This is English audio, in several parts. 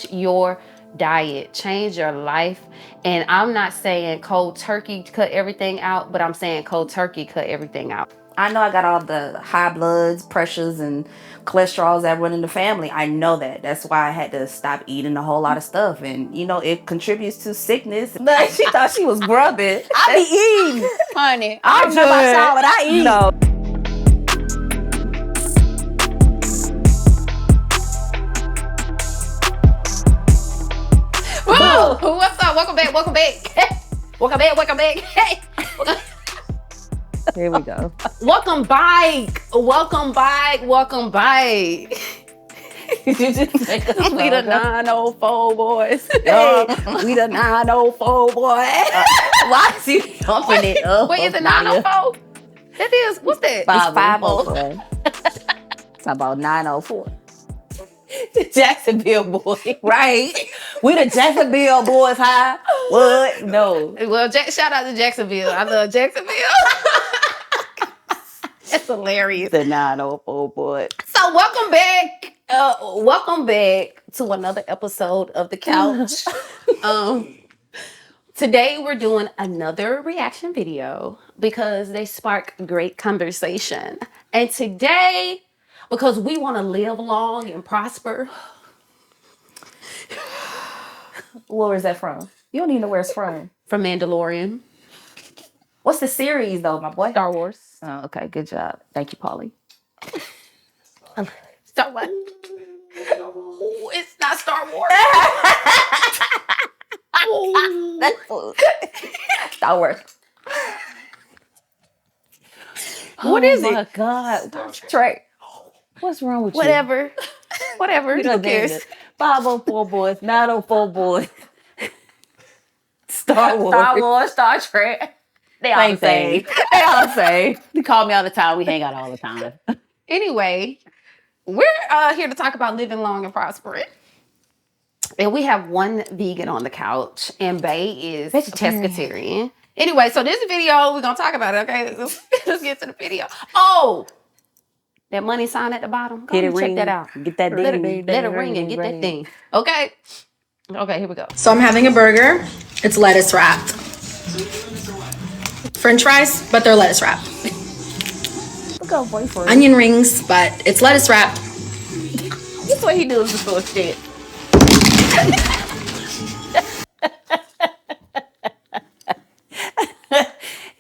change your diet, change your life. And I'm not saying cold turkey cut everything out, but I'm saying cold turkey cut everything out. I know I got all the high bloods, pressures, and cholesterols that run in the family. I know that. That's why I had to stop eating a whole lot of stuff. And, you know, it contributes to sickness. She thought she was grubbing. I be eating. Honey, I don't know about y'all, but I eat. No. Woo! What's up? Welcome back. Welcome back. Welcome back. Welcome back. Hey. Here we go. Welcome back. Welcome back. Welcome back. We the 904 boys. Hey, we the 904 boy. Why is he jumping it up? Wait, is it 904? That is, what's that? It's 504. It's about 904. The Jacksonville boy. Right. We the Jacksonville boys, huh? What? No. Well, shout out to Jacksonville. I love Jacksonville. That's hilarious. The 904 boy. So welcome back. Welcome back to another episode of The Couch. Today we're doing another reaction video because they spark great conversation. And today, because we want to live long and prosper. Where is that from? You don't even know where it's from. From Mandalorian. What's the series, though, my boy? Star Wars. Oh, okay. Good job. Thank you, Polly. Star Wars. Oh, it's not Star Wars. Oh. Star Wars. What is it? Oh, my God. Trey. What's wrong with you? Whatever. Who cares? 504 boys, 904 boys. Star Wars. Star Wars, Star Trek. They all the same. They all the same. You call me all the time. We hang out all the time. Anyway, we're here to talk about living long and prospering. And we have one vegan on the couch, and Bay is pescatarian. Anyway, so this video, we're going to talk about it, okay? Let's get to the video. Oh! That money sign at the bottom. Go and check that out. Get that ding. Let it ring and get that thing. Okay? Okay, here we go. So I'm having a burger. It's lettuce wrapped. French fries, but they're lettuce wrapped. Go, boyfriend. Onion rings, but it's lettuce wrapped. That's what he does this bullshit.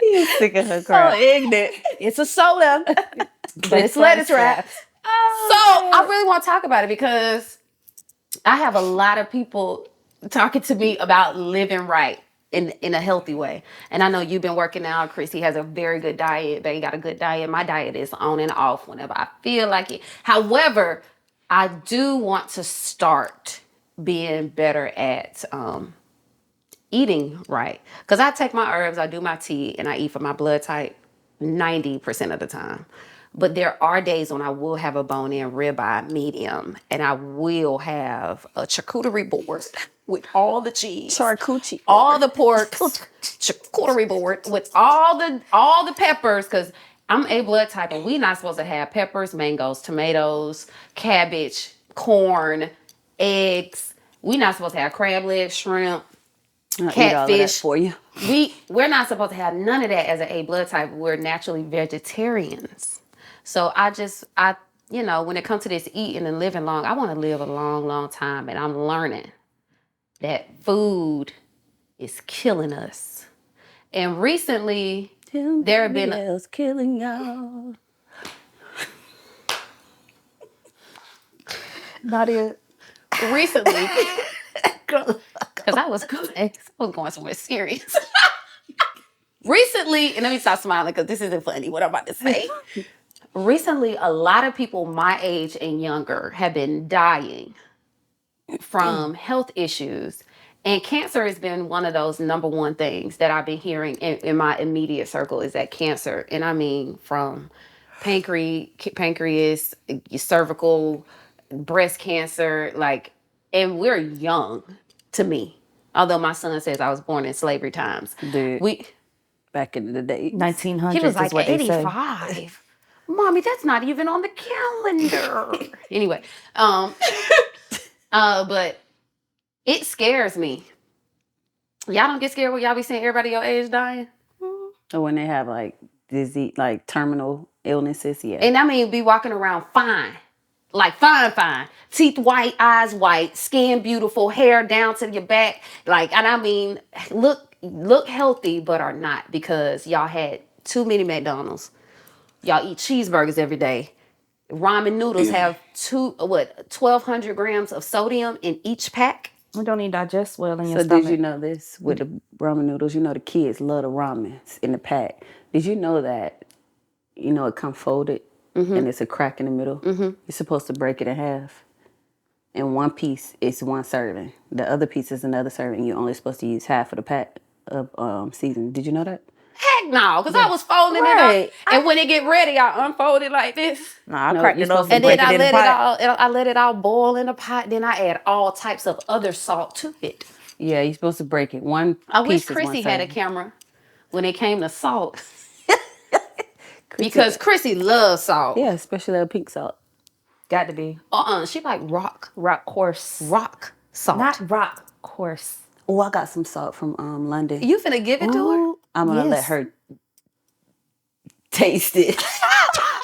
He's sick of her crap. So ignorant. It's a soda, but it's lettuce wrapped. So I really want to talk about it because I have a lot of people talking to me about living right in a healthy way. And I know you've been working out. Chrissy has a very good diet. They got a good diet. My diet is on and off whenever I feel like it. However, I do want to start being better at eating right. Because I take my herbs, I do my tea, and I eat for my blood type 90% of the time. But there are days when I will have a bone-in ribeye medium, and I will have a charcuterie board with all the cheese, Charcuterie, all the pork, charcuterie board with all the peppers, because I'm A blood type, and we're not supposed to have peppers, mangoes, tomatoes, cabbage, corn, eggs. We're not supposed to have crab legs, shrimp, catfish. For you. We're not supposed to have none of that as an A blood type. We're naturally vegetarians. So I you know, when it comes to this eating and living long, I want to live a long, long time. And I'm learning that food is killing us. And recently, there have been killing y'all. Nadia. Recently, because I was going somewhere serious. Recently, and let me stop smiling because this isn't funny, what I'm about to say. Recently, a lot of people my age and younger have been dying from health issues. And cancer has been one of those number one things that I've been hearing in my immediate circle is that cancer. And I mean from pancreas, cervical, breast cancer, and we're young to me. Although my son says I was born in slavery times. Dude, back in the day. 1900s. He was like is what 85. Mommy, that's not even on the calendar. Anyway, but It scares me. Y'all don't get scared when y'all be seeing everybody your age dying? Or when they have like disease, like terminal illnesses, yeah. And I mean, be walking around fine. Like fine. Teeth white, eyes white, skin beautiful, hair down to your back. Like, and I mean, look healthy, but are not because y'all had too many McDonald's. Y'all eat cheeseburgers every day. Ramen noodles have 1,200 grams of sodium in each pack. We don't even digest well in your So stomach. did you know this with the ramen noodles? You know the kids love the ramens in the pack. Did you know that, it come folded and it's a crack in the middle? You're supposed to break it in half. And one piece is one serving. The other piece is another serving. You're only supposed to use half of the pack of seasoning. Did you know that? Heck no, because I was folding it up. And when it get ready, I unfold it like this. Nah, I cracked it off And and then break it in the pot. I let it all boil in the pot. Then I add all types of other salt to it. Yeah, you're supposed to break it. I wish piece is one Chrissy had a serving. camera when it came to salt. Because Chrissy loves salt. Yeah, especially that pink salt. Got to be. She like rock course. salt. Not rock course. Oh, I got some salt from London. You finna give it to her? I'm gonna let her taste it.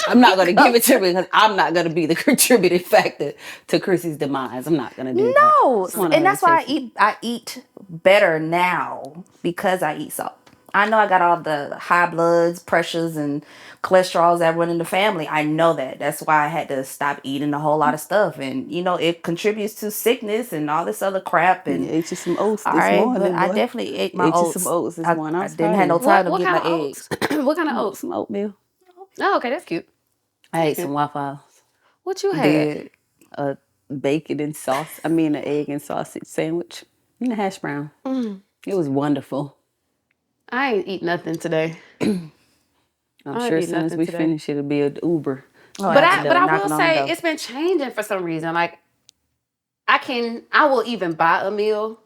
I'm not gonna give it to her because I'm not gonna be the contributing factor to Chrissy's demise. I'm not gonna do that. No, Just want and her that's to why taste it. I eat better now because I eat salt. I know I got all the high bloods, pressures, and cholesterols that run in the family. I know that. That's why I had to stop eating a whole lot of stuff, and it contributes to sickness and all this other crap. And You ate you some oats this all right, morning. but I boy. definitely ate my Ate you oats. some oats this morning. I didn't have no time to get my eggs. What kind of oats? Some oatmeal. Oh, okay, that's cute. I ate some Waffle House. What you had? Did a bacon and sauce. I mean, an egg and sausage sandwich and a hash brown. It was wonderful. I ain't eat nothing today. I'm sure as soon as we finish, it'll be an Uber. But I will say it's been changing for some reason. Like I will even buy a meal,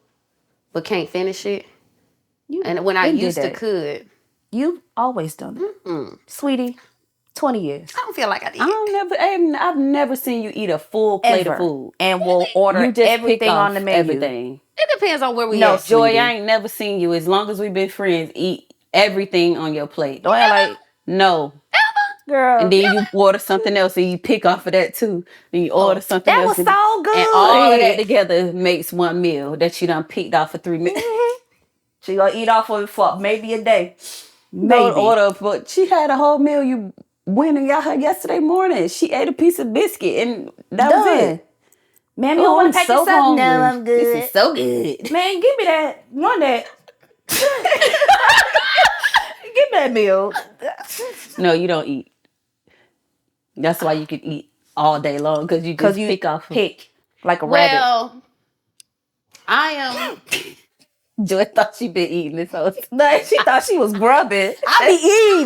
but can't finish it. And when I used to could. You've always done it, sweetie. 20 years. I don't feel like I did. I've never seen you eat a full plate of food. And we'll order You just everything pick on the off menu. everything. It depends on where we No, at. Joy, sweetie. I ain't never seen you, as long as we've been friends, eat everything on your plate. Don't act like, No. girl. And then you order something else and you pick off of that too. Then you order something that else. was so good. And all of that together makes one meal that you done picked off for 3 minutes. She gonna eat off of it for maybe a day. No order, but she had a whole meal you went and got her yesterday morning. She ate a piece of biscuit and that was it. Man, you don't want to pack yourself? hungry. No, I'm good. This is so good. Man, give me that. Want that? Give me that meal. No, you don't eat. That's why you can eat all day long because you just pick off. Pick like a rabbit. Well, I am. Joy thought she been eating this whole time. No, she thought she was grubbing. I be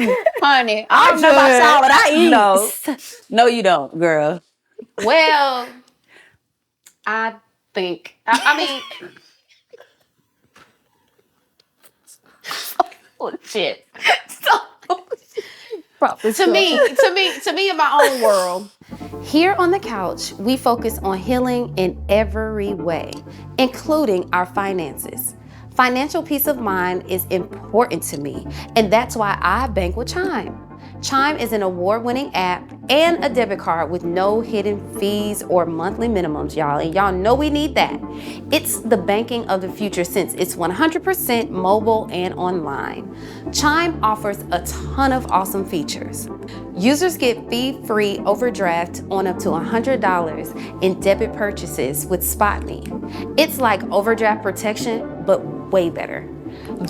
eating, honey. I don't know about y'all, but I eat. No, you don't, girl. Well, I think. I mean. Oh shit. To me, in my own world. Here on the couch, we focus on healing in every way, including our finances. Financial peace of mind is important to me, and that's why I bank with Chime. Chime is an award-winning app and a debit card with no hidden fees or monthly minimums, y'all. And y'all know we need that. It's the banking of the future since it's 100% mobile and online. Chime offers a ton of awesome features. Users get fee-free overdraft on up to $100 in debit purchases with SpotMe. It's like overdraft protection, but way better.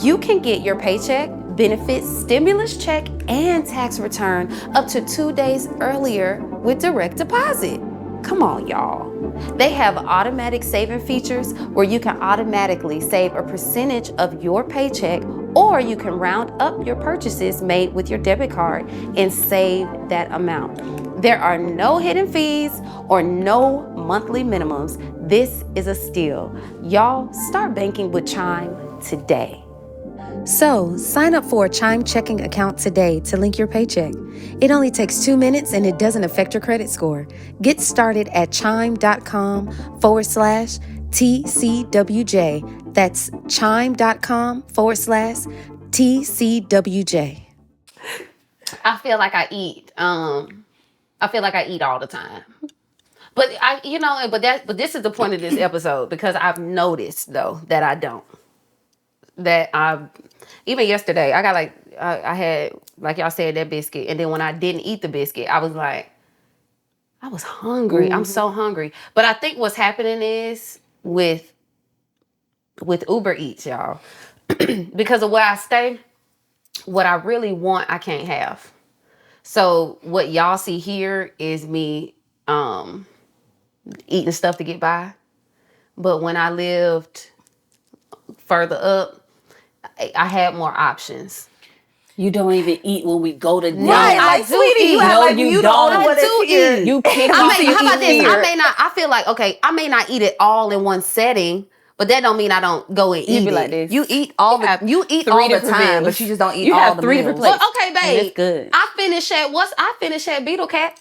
You can get your paycheck, benefits, stimulus check, and tax return up to 2 days earlier with direct deposit. Come on, y'all. They have automatic saving features where you can automatically save a percentage of your paycheck, or you can round up your purchases made with your debit card and save that amount. There are no hidden fees or no monthly minimums. This is a steal. Y'all, start banking with Chime today. So, sign up for a Chime checking account today to link your paycheck. It only takes 2 minutes and it doesn't affect your credit score. Get started at chime.com/take TCWJ. That's chime.com/TCWJ. I feel like I eat. I feel like I eat all the time. But but this is the point of this episode because I've noticed though that I don't. That even yesterday I got I had, like y'all said, that biscuit, and then when I didn't eat the biscuit, I was like, I was hungry. I'm so hungry. But I think what's happening is with Uber Eats, y'all, because of where I stay, what I really want, I can't have. So what y'all see here is me eating stuff to get by. But when I lived further up, I had more options. You don't even eat when we go to dinner. Right, I like do sweetie, you eat. act No, like you you don't. the only one I do that eat. eat. You pick How up about this? here. I feel like, okay, I may not eat it all in one setting, but that don't mean I don't go and You eat be it. like this. You eat all the three time, meals. but you just don't eat You all have the 3 meals. different Well, plates. okay, And babe. it's good. I finished at Beetle Cat.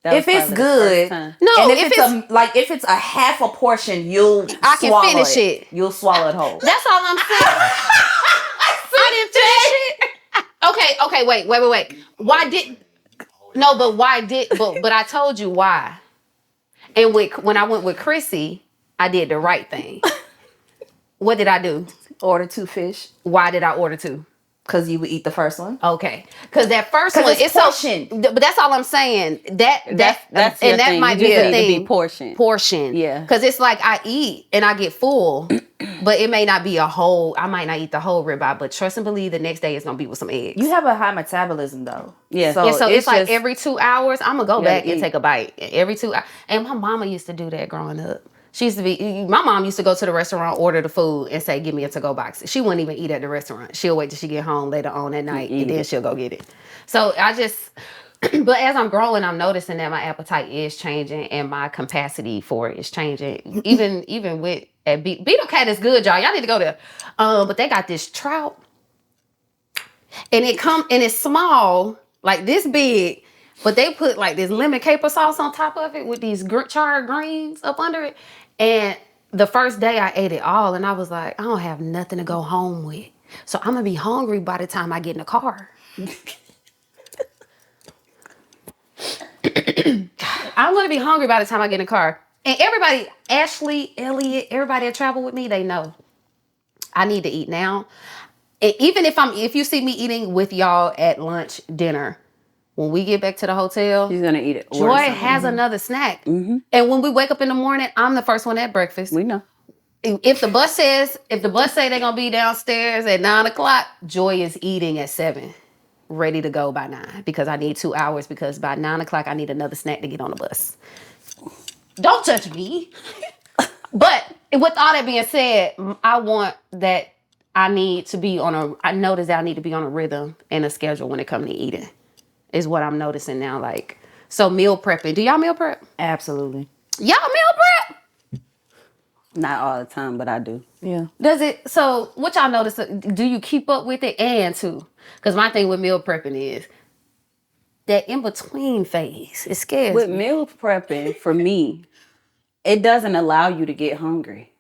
That was If it's probably the good, first time. No, and if it's if it's a half a portion, you'll I can swallow finish it. You'll swallow it whole. That's all I'm saying. I didn't finish it. Okay, wait. But I told you why. And when I went with Chrissy, I did the right thing. What did I do? Order 2 fish Why did I order 2? because you would eat the first one. Okay, because that first 'Cause one, it's portioned. but that's all I'm saying. That's your and that thing. might You be just a need to thing. be portioned. Portion. Yeah. Because it's like I eat and I get full, but it may not be a whole. I might not eat the whole ribeye, but trust and believe the next day it's gonna be with some eggs. You have a high metabolism though. Yeah. So it's like just- every 2 hours, I'm gonna go You gotta back and eat. take a bite. Every 2 hours. And my mama used to do that growing up. She used to be, my mom used to go to the restaurant, order the food, and say, give me a to-go box. She wouldn't even eat at the restaurant. She'll wait till she get home later on at night, and then she'll go get it. So I just, but as I'm growing, I'm noticing that my appetite is changing, and my capacity for it is changing. Even with, at Beetle Cat is good, y'all. Y'all need to go there. But they got this trout, and it's small, like this big, but they put like this lemon caper sauce on top of it with these charred greens up under it. And the first day I ate it all, and I was like, I don't have nothing to go home with. So I'm gonna be hungry by the time I get in the car. I'm gonna be hungry by the time I get in the car. And everybody, Ashley, Elliot, everybody that travel with me, they know I need to eat now. And even if you see me eating with y'all at lunch, dinner, when we get back to the hotel, He's gonna eat it. Joy has another snack. Mm-hmm. And when we wake up in the morning, I'm the first one at breakfast. We know. If the bus say they're gonna be downstairs at 9:00, Joy is eating at 7, ready to go by 9, because I need 2 hours, because by 9:00 I need another snack to get on the bus. Don't judge me. But with all that being said, I want that I notice that I need to be on a rhythm and a schedule when it comes to eating. Is what I'm noticing now. Like, so meal prepping. Do y'all meal prep? Absolutely. Y'all meal prep? Not all the time, but I do. Yeah. Does it? So what y'all notice? Do you keep up with it? And too, because my thing with meal prepping is that in between phase. It scares With me. meal prepping, for me, it doesn't allow you to get hungry.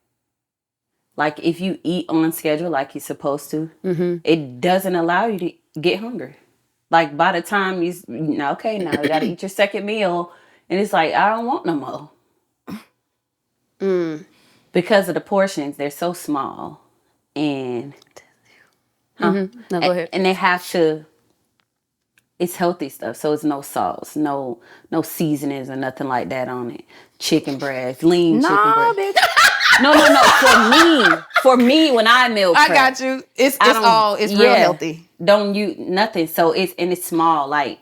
Like if you eat on schedule like you're supposed to, it doesn't allow you to get hungry. Like by the time now you gotta eat your second meal, and it's like, I don't want no more. Because of the portions, they're so small. And No, go ahead. and they have to, it's healthy stuff, so it's no sauce, no seasonings or nothing like that on it. Chicken breast, lean chicken breast. Bitch. No. For me, when I meal prep, I got you. It's real healthy. Don't you nothing. So it's small, like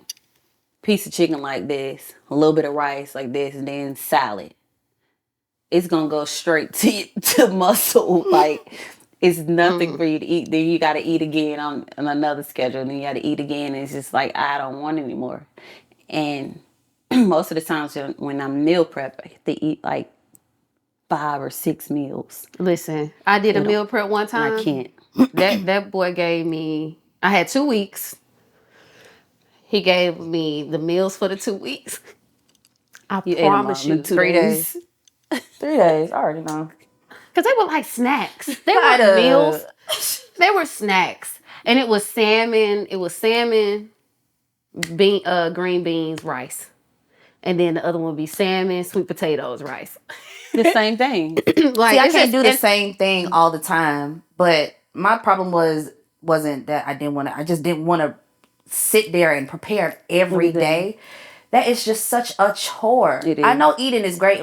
piece of chicken like this, a little bit of rice like this, and then salad. It's gonna go straight to muscle. Like it's nothing for you to eat. Then you gotta eat again on another schedule. Then you gotta eat again. And it's just like, I don't want anymore. And most of the times when I'm meal prep, I have to eat like 5 or 6 meals. Listen, I did a meal prep one time. I can't. That boy gave me, I had 2 weeks. He gave me the meals for the 2 weeks. I You ate 'em promise all in you, 2 days. 3 days. I already know. Because they were like snacks. They were Kinda. meals. They were snacks. And it was salmon. It was salmon, green beans, rice. And then the other one would be salmon, sweet potatoes, rice. The same thing. Like, See, I it's can't just- do the same thing all the time. But my problem wasn't that I didn't want to. I just didn't want to sit there and prepare every day. That is just such a chore. It I is. know eating is great,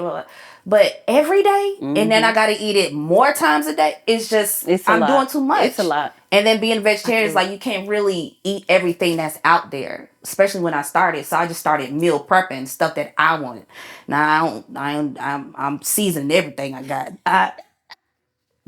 but every day, and then I got to eat it more times a day. It's just It's a I'm lot. doing too much. It's a lot. And then being vegetarian is like you can't really eat everything that's out there, especially when I started. So I just started meal prepping stuff that I wanted. Now I'm seasoning everything I got.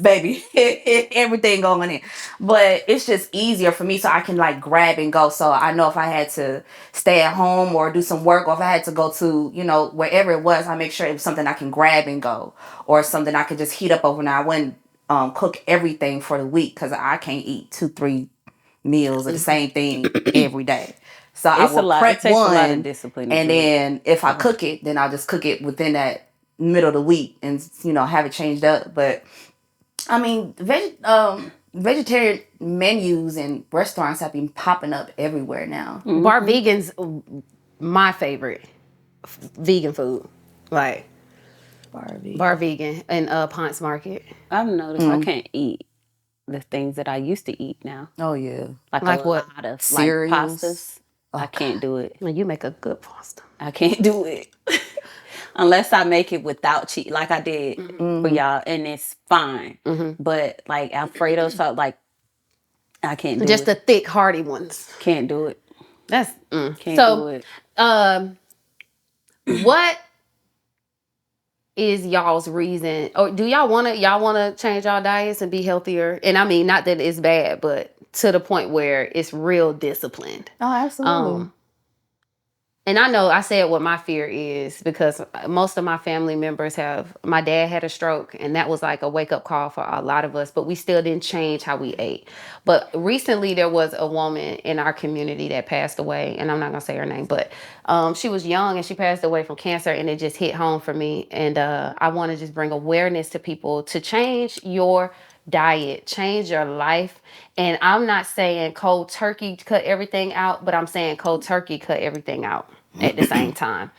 Baby, everything going in. But it's just easier for me so I can like grab and go. So I know if I had to stay at home or do some work, or if I had to go to, wherever it was, I make sure it was something I can grab and go, or something I could just heat up overnight. I wouldn't cook everything for the week because I can't eat 2-3 meals of the same thing every day. So It's I will a lot. prep It takes one, a lot of discipline to and do it. then if I cook it, then I'll just cook it within that middle of the week and have it changed up. But I mean, vegetarian menus and restaurants have been popping up everywhere now. Bar vegan's my favorite vegan food. Like, Barbie. bar vegan and Ponce Market. I've noticed I can't eat the things that I used to eat now. Oh yeah. Like a what? lot of Cereals. like pastas. I can't do it. Well, you make a good pasta. I can't do it. Unless I make it without cheese, like I did for y'all, and it's fine. But like Alfredo sauce, like I can't do Just it. the thick, hearty ones. Can't do it. That's Can't do so. it. What is y'all's reason, or do y'all want to change y'all diets and be healthier? And I mean, not that it's bad, but to the point where it's real disciplined. Oh, absolutely. And I know I said what my fear is because most of my family members my dad had a stroke, and that was like a wake up call for a lot of us, but we still didn't change how we ate. But recently there was a woman in our community that passed away, and I'm not going to say her name, but she was young and she passed away from cancer, and it just hit home for me. And I want to just bring awareness to people to change your diet, change your life. And I'm not saying cold turkey cut everything out, but I'm saying cold turkey cut everything out at the same time.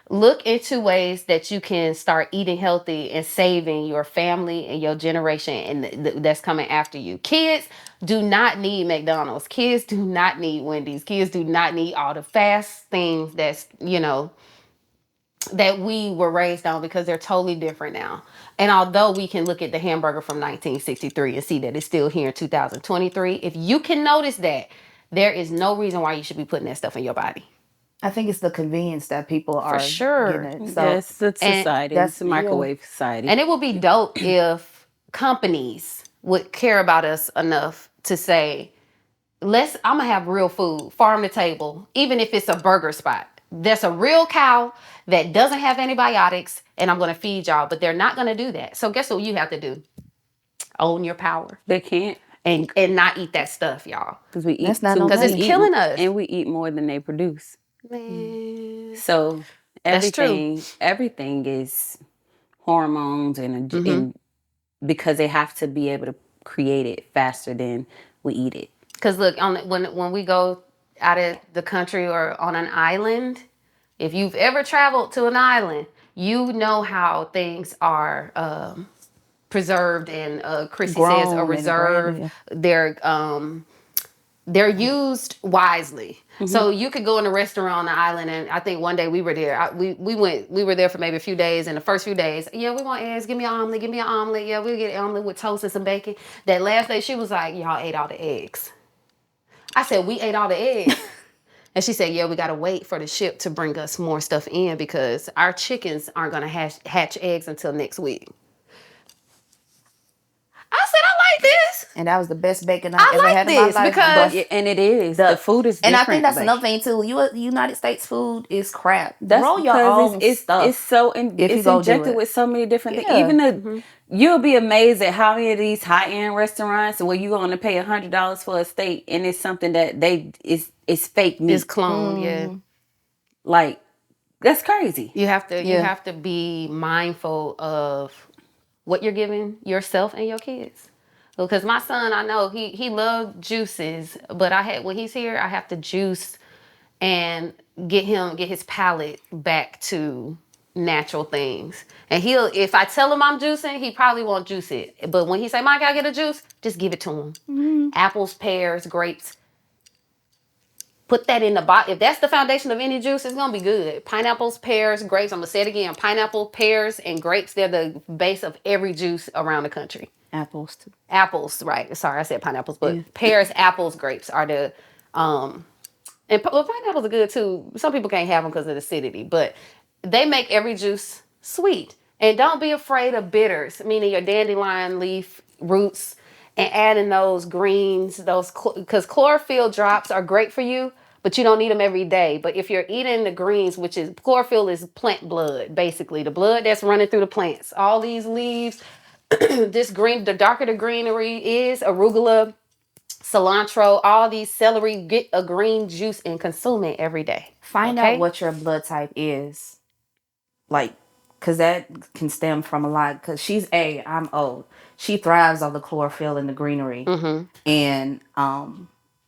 Look into ways that you can start eating healthy and saving your family and your generation and that's coming after you. Kids do not need McDonald's. Kids do not need Wendy's. Kids do not need all the fast things that's, that we were raised on, because they're totally different now. And although we can look at the hamburger from 1963 and see that it's still here in 2023, if you can notice that, there is no reason why you should be putting that stuff in your body. I think it's the convenience that people are sure. getting it. So Yes, it's society. that's- It's a microwave society. And it would be dope if companies would care about us enough to say, I'm going to have real food, farm to table, even if it's a burger spot. That's a real cow that doesn't have antibiotics, and I'm going to feed y'all. But they're not going to do that. So guess what you have to do? Own your power. They can't. And not eat that stuff, y'all. Because we eat That's not no Because it's money. killing us. And we eat more than they produce. Man. So That's true. everything is hormones and because they have to be able to create it faster than we eat it. Because look, when we go out of the country or on an island, if you've ever traveled to an island, you know how things are preserved and Chrissy says Grown are and reserved. grown, They're used wisely. So you could go in a restaurant on the island, and I think one day we were there. We were there for maybe a few days, and the first few days, we want eggs, give me an omelet. Yeah, we'll get an omelet with toast and some bacon. That last day she was like, y'all ate all the eggs. I said, we ate all the eggs. And she said, yeah, we got to wait for the ship to bring us more stuff in because our chickens aren't going to hatch eggs until next week. I said, I like this. and that was the best bacon I I ever like had in my this life. because- But- And it is. The food is and different. I think that's but another thing too. United States food is crap. That's Grow your because own it's stuff. It's so if you it's go do injected it. with so many different Yeah. things. Even you'll be amazed at how many of these high end restaurants where you're going to pay $100 for a steak, and it's something that it's fake meat. It's cloned, yeah. Like That's crazy. You have to be mindful of what you're giving yourself and your kids. Because my son, I know he loves juices, but when he's here, I have to juice and get his palate back to natural things. And if I tell him I'm juicing, he probably won't juice it. But when he say, "Mike, I get a juice," just give it to him. Mm-hmm. Apples, pears, grapes. Put that in the bottle. If that's the foundation of any juice, it's gonna be good. Pineapples, pears, grapes. I'm gonna say it again. Pineapple, pears, and grapes. They're the base of every juice around the country. Apples too. Apples, right? Sorry, I said pineapples, but pears, apples, grapes are the and pineapples are good too. Some people can't have them because of the acidity, but they make every juice sweet. And don't be afraid of bitters, meaning your dandelion leaf roots, and adding those greens, because chlorophyll drops are great for you, but you don't need them every day. But if you're eating the greens, which is chlorophyll is plant blood, basically the blood that's running through the plants. All these leaves, this green, the darker the greenery is, arugula, cilantro, all these celery, get a green juice and consume it every day. Find out what your blood type is. Like, because that can stem from a lot. Because she's A, I'm O. She thrives on the chlorophyll and the greenery. Mm-hmm. And,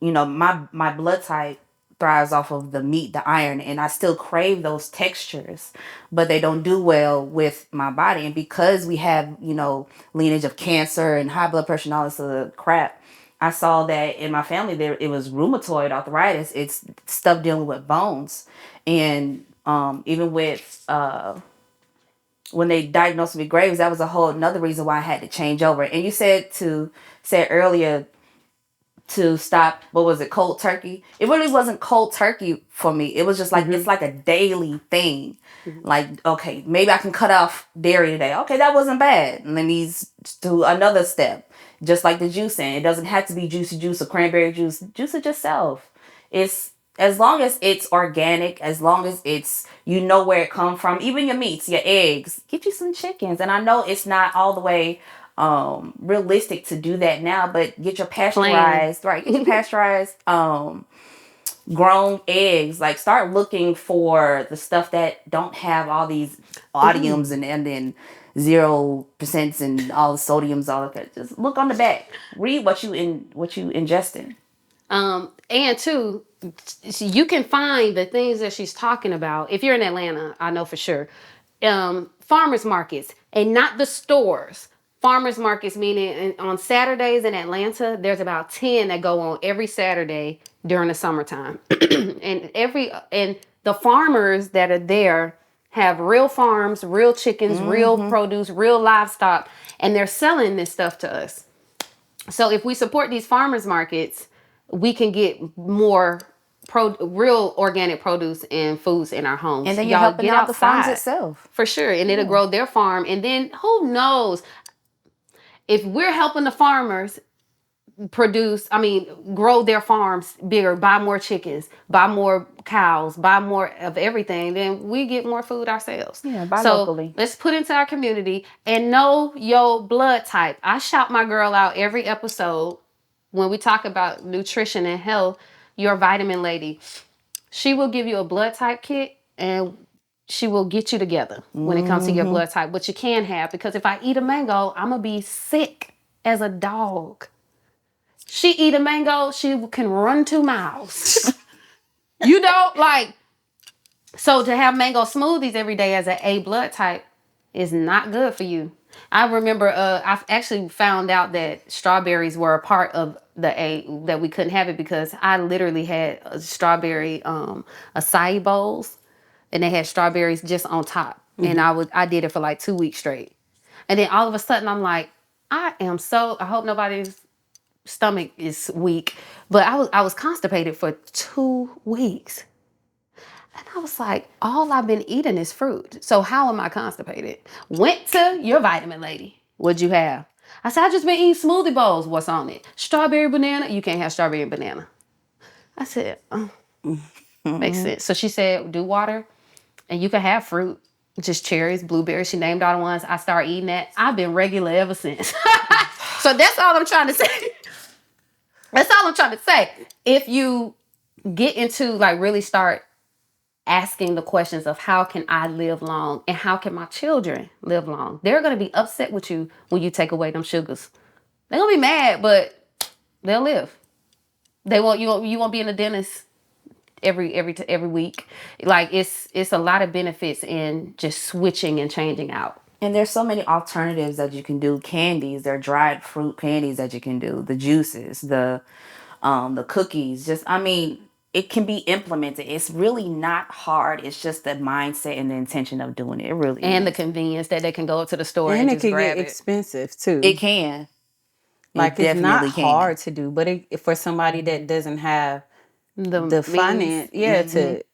my blood type thrives off of the meat, the iron. And I still crave those textures. But they don't do well with my body. And because we have, lineage of cancer and high blood pressure and all this other crap, I saw that in my family it was rheumatoid arthritis. It's stuff dealing with bones. And even with when they diagnosed me with Graves', that was a whole another reason why I had to change over. And you said earlier to stop, what was it, cold turkey? It really wasn't cold turkey for me. It was just like, it's like a daily thing. Mm-hmm. Like, okay, maybe I can cut off dairy today. Okay, that wasn't bad. And then he's to another step. Just like the juicing. It doesn't have to be juicy juice or cranberry juice. Juice it yourself. It's as long as it's organic, as long as it's, where it come from, even your meats, your eggs, get you some chickens. And I know it's not all the way realistic to do that now, but get your pasteurized, right? Get your pasteurized grown eggs. Like, start looking for the stuff that don't have all these odiums and then 0% and all the sodiums, all of that. Just look on the back. Read what you ingesting. And two, you can find the things that she's talking about. If you're in Atlanta, I know for sure. Farmers markets, and not the stores. Farmers markets, meaning on Saturdays in Atlanta, there's about 10 that go on every Saturday during the summertime. and the farmers that are there have real farms, real chickens, real produce, real livestock, and they're selling this stuff to us. So if we support these farmers markets, we can get more real organic produce and foods in our homes. And then you're helping out the farms itself. For sure. And it'll grow their farm. And then who knows, if we're helping the farmers grow their farms bigger, buy more chickens, buy more cows, buy more of everything, then we get more food ourselves. Yeah, buy locally. Let's put into our community and know your blood type. I shout my girl out every episode when we talk about nutrition and health. Your vitamin lady, she will give you a blood type kit and she will get you together when it comes to your blood type, what you can have. Because if I eat a mango, I'm going to be sick as a dog. She eat a mango, she can run 2 miles. So to have mango smoothies every day as an A blood type is not good for you. I remember I've actually found out that strawberries were a part of the A, that we couldn't have it, because I literally had a strawberry acai bowls, and they had strawberries just on top. And I did it for like 2 weeks straight. And then all of a sudden I'm like, I hope nobody's stomach is weak, but I was constipated for 2 weeks. And I was like, all I've been eating is fruit. So how am I constipated? Went to your vitamin lady. What'd you have? I said, I just been eating smoothie bowls. What's on it? Strawberry banana. You can't have strawberry and banana. I said, makes sense. So she said, do water and you can have fruit. Just cherries, blueberries. She named all the ones. I started eating that. I've been regular ever since. So that's all I'm trying to say. That's all I'm trying to say. If you get into, like, really start asking the questions of how can I live long and how can my children live long. They're going to be upset with you when you take away them sugars. They're going to be mad, but they'll live. They won't. You won't be in the dentist every week. Like it's a lot of benefits in just switching and changing out. And there's so many alternatives that you can do. Candies, there are dried fruit candies that you can do. The juices, the cookies. Just, I mean, it can be implemented. It's really not hard. It's just the mindset and the intention of doing it. It really And is. the convenience that they can go to the store And and it just can grab get it. expensive too. It can. Like It it's not definitely can. hard to do, but for somebody that doesn't have the means. finance,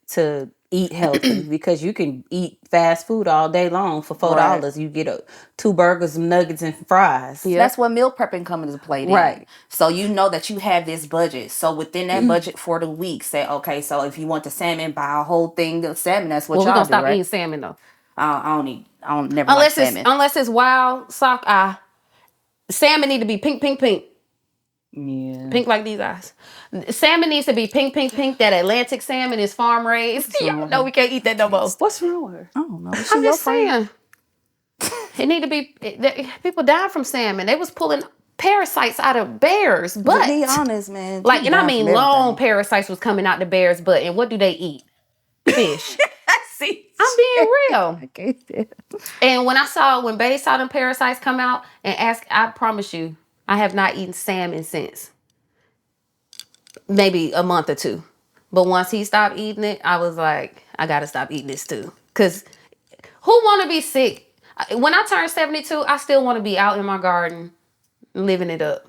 to eat healthy, because you can eat fast food all day long for $4. Right. You get 2 burgers, some nuggets, and fries. Yeah. That's what meal prepping comes into play then. Right. So you know that you have this budget. So within that budget for the week, say, okay, so if you want the salmon, buy a whole thing of salmon. That's what Well, we're y'all gonna do, stop right? eating salmon though. I don't never like salmon. Unless it's wild sockeye. Salmon need to be pink. Yeah. Pink like these eyes. Salmon needs to be pink. That Atlantic salmon is farm raised. You know we can't eat that no more. What's wrong with her? I don't know. I'm just saying. It need to be. People died from salmon. They was pulling parasites out of bears' But butt. be honest, man. Like, and I mean, long everything. parasites was coming out the bear's butt. And what do they eat? Fish. See, I'm being real. okay. And when Bae saw them parasites come out and asked, I promise you, I have not eaten salmon since maybe a month or two. But once he stopped eating it, I was like, I gotta stop eating this too. Cause who wanna be sick? When I turned 72, I still wanna be out in my garden, living it up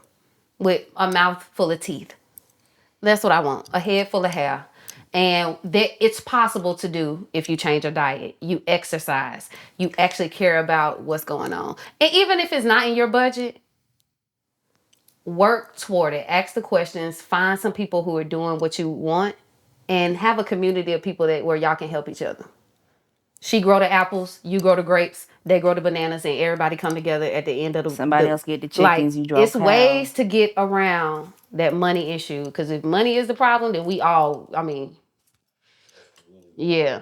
with a mouth full of teeth. That's what I want, a head full of hair. And it's possible to do if you change your diet, you exercise, you actually care about what's going on. And even if it's not in your budget, work toward it. Ask the questions, find some people who are doing what you want, and have a community of people where y'all can help each other. She grow the apples, you grow the grapes, they grow the bananas, and everybody come together at the end of the... Somebody else get the chickens, you draw It's cows. ways to get around that money issue, because if money is the problem, then we all, I mean... Yeah.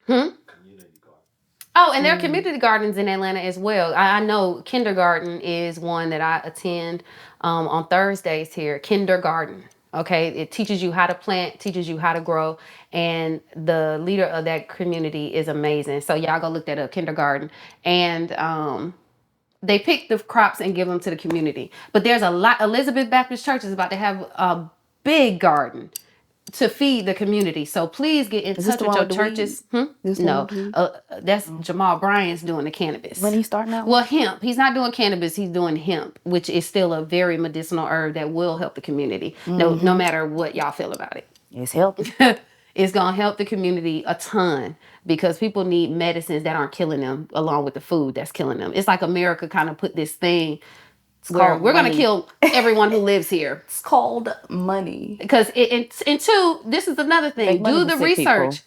Oh, and there are community gardens in Atlanta as well. I know kindergarten is one that I attend on Thursdays here. Kindergarten. Okay. It teaches you how to plant, teaches you how to grow. And the leader of that community is amazing. So y'all go look that up, kindergarten. And they pick the crops and give them to the community. But there's a lot. Elizabeth Baptist Church is about to have a big garden to feed the community. So please get in touch with your churches. No, that's Jamal Bryant's doing the cannabis. When he starting out? Well, hemp. He's not doing cannabis. He's doing hemp, which is still a very medicinal herb that will help the community. No matter what y'all feel about it. It's healthy. It's going to help the community a ton because people need medicines that aren't killing them along with the food that's killing them. It's like America kind of put this thing where we're going to kill everyone who lives here. It's called money. Because, and two, this is another thing. Do the research.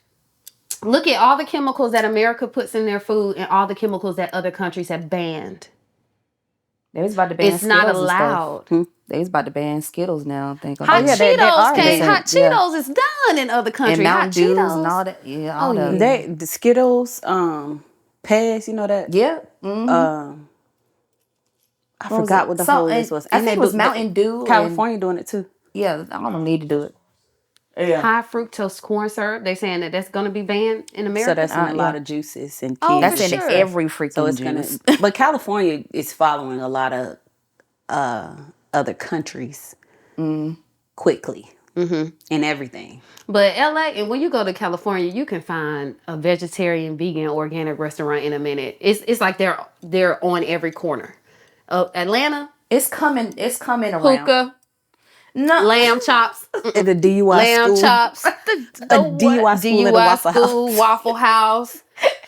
Look at all the chemicals that America puts in their food and all the chemicals that other countries have banned. They was about to ban It's Skittles not allowed. They was about to ban Skittles now. I think. Hot Cheetos is done in other countries. And Mountain Hot Dews Cheetos and all that. Yeah, all that. They the Skittles, Pass, you know that? Yeah. I forgot what the whole list was. I think it was Mountain Dew. California doing it too. Yeah, I don't need to do it. Yeah. high fructose corn syrup. They saying that that's going to be banned in America. So that's in a lot of juices and Oh, kids. That's in sure. every freaking So it's juice. gonna, but California is following a lot of other countries quickly in everything. But LA, and when you go to California, you can find a vegetarian, vegan, organic restaurant in a minute. It's like they're on every corner. Atlanta, It's coming around. hookah, No. lamb chops, At the DUI lamb school, chops, a DUI school and a Waffle House. Waffle House.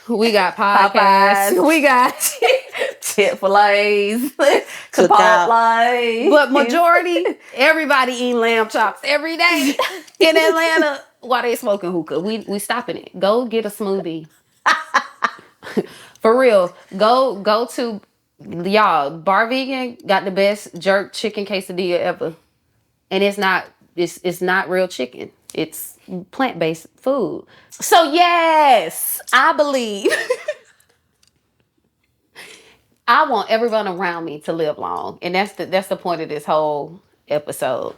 We got podcasts. Popeyes. We got, Chick-fil-A's, Cookout. Chipotle. but majority, everybody eating lamb chops every day in Atlanta while they smoking hookah. We stopping it. Go get a smoothie. For real. Go to, y'all, Bar Vegan got the best jerk chicken quesadilla ever. And it's not real chicken. It's plant-based food. So yes, I believe I want everyone around me to live long. And that's the point of this whole episode.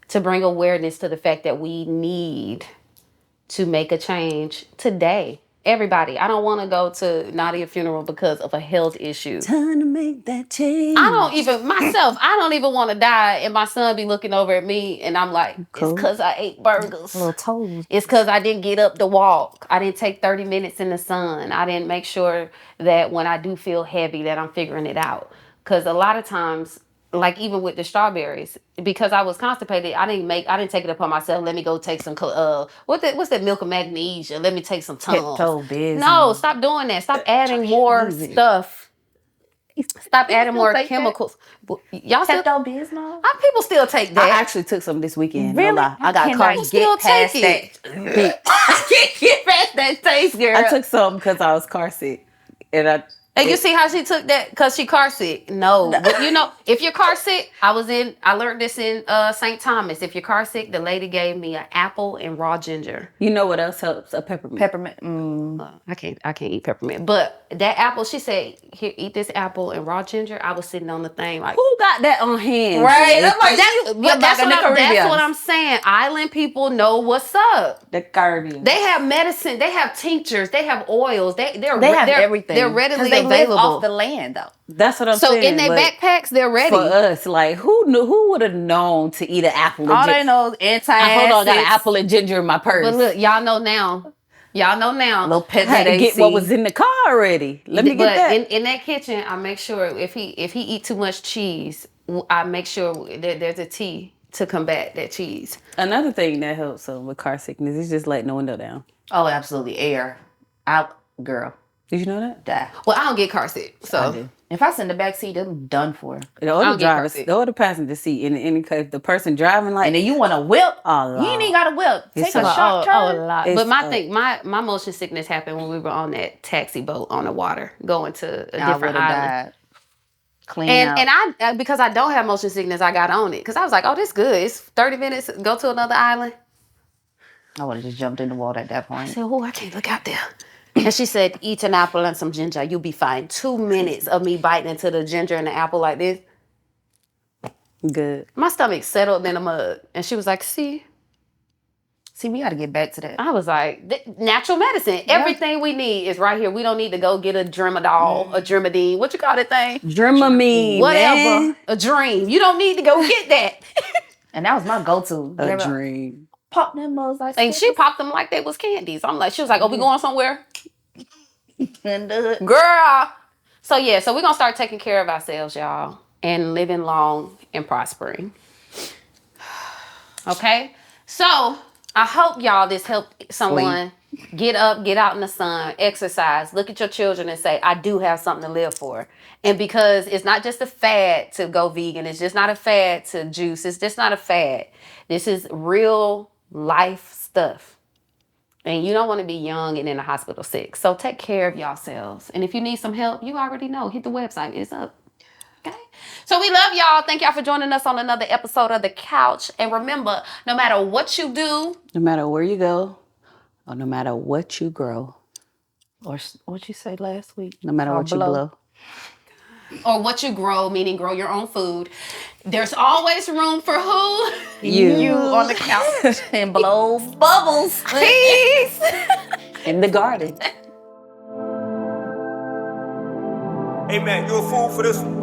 To bring awareness to the fact that we need to make a change today. Everybody. I don't want to go to Nadia's funeral because of a health issue. Time to make that change. I don't even want to die and my son be looking over at me and I'm like, Cool. It's because I ate burgers. Little toes. It's because I didn't get up to walk. I didn't take 30 minutes in the sun. I didn't make sure that when I do feel heavy that I'm figuring it out. Because a lot of times, like even with the strawberries, because I was constipated, I didn't take it upon myself. Let me go take some what's that milk of magnesia? Let me take some Tums. Pepto-Bismol. No, stop doing that. Stop adding more stuff. Stop adding more take that? chemicals. Y'all still Pepto-Bismol? people still take that. I actually took some this weekend. Really? No lie. I I got cannot caught. Still get past take that. I can't get past that taste, girl. I took some because I was car sick, and And you see how she took that because she car sick? No. But you know, if you're car sick, I learned this in St. Thomas. If you're car sick, the lady gave me an apple and raw ginger. you know what else helps? A peppermint. Peppermint. I can't eat peppermint. But that apple, she said, here, eat this apple and raw ginger. I was sitting on the thing like, Who got that on hand? Right. that's back in the Caribbean. what I'm saying. Island people know what's up. The Caribbean. They have medicine. They have tinctures. They have oils. They have everything. They're readily they live available. off the land, though. That's what I'm So saying. in their but backpacks, they're ready. for us, like who would have known to eat an apple? All and they know is anti-acids. hold on, I got an apple and ginger in my purse. But look, y'all know now. A little pet I had to that get what was in the car already. Let me get that. In that kitchen, I make sure if he eat too much cheese, I make sure that there's a tea to combat that cheese. Another thing that helps with car sickness is just letting the window down. Oh, absolutely. Air. Out, girl. Did you know that? Die. Well, I don't get car sick, I so do. If I sit in the back seat, I'm done for. The older don't get car drivers, sick. the older passenger seat, in any case, the person driving like And then you want to whip. Oh, You ain't even got to whip. It's Take a a- short turn. a lot. It's But a- my motion sickness happened when we were on that taxi boat on the water going to a I different would've island. died. Clean out. And I because I don't have motion sickness, I got on it because I was like, oh, this good. It's 30 minutes. Go to another island. I would have just jumped in the water at that I point. said, oh, I can't look out there. And she said, eat an apple and some ginger. You'll be fine. 2 minutes of me biting into the ginger and the apple like this. good. My stomach settled in a mug. And she was like, see? We got to get back to that. I was like, natural medicine. Everything we need is right here. We don't need to go get a Dremadol, a Dremadine. What you call that thing? Dramamine, Whatever. man. A dream. You don't need to go get that. And that was my go-to. A dream. Pop them mugs like And she popped them like they was candies. I'm like, she was like, oh, we going somewhere? and Girl. So yeah, so we're gonna start taking care of ourselves, y'all, and living long and prospering. Okay? So I hope y'all this helped someone get up, get out in the sun, exercise, look at your children and say, I do have something to live for. And because it's not just a fad to go vegan, it's just not a fad to juice, it's just not a fad. This is real life stuff. And you don't want to be young and in the hospital sick. So take care of yourselves. And if you need some help, you already know. Hit the website. It's up. Okay? So we love y'all. Thank y'all for joining us on another episode of The Couch. And remember, no matter what you do, No matter where you go, or no matter what you grow, or what you say last week? no matter Or what you blow. or what you grow, meaning grow your own food, there's always room for who? You. on the couch and blow bubbles. Peace. In the garden. Hey man, you a fool for this one?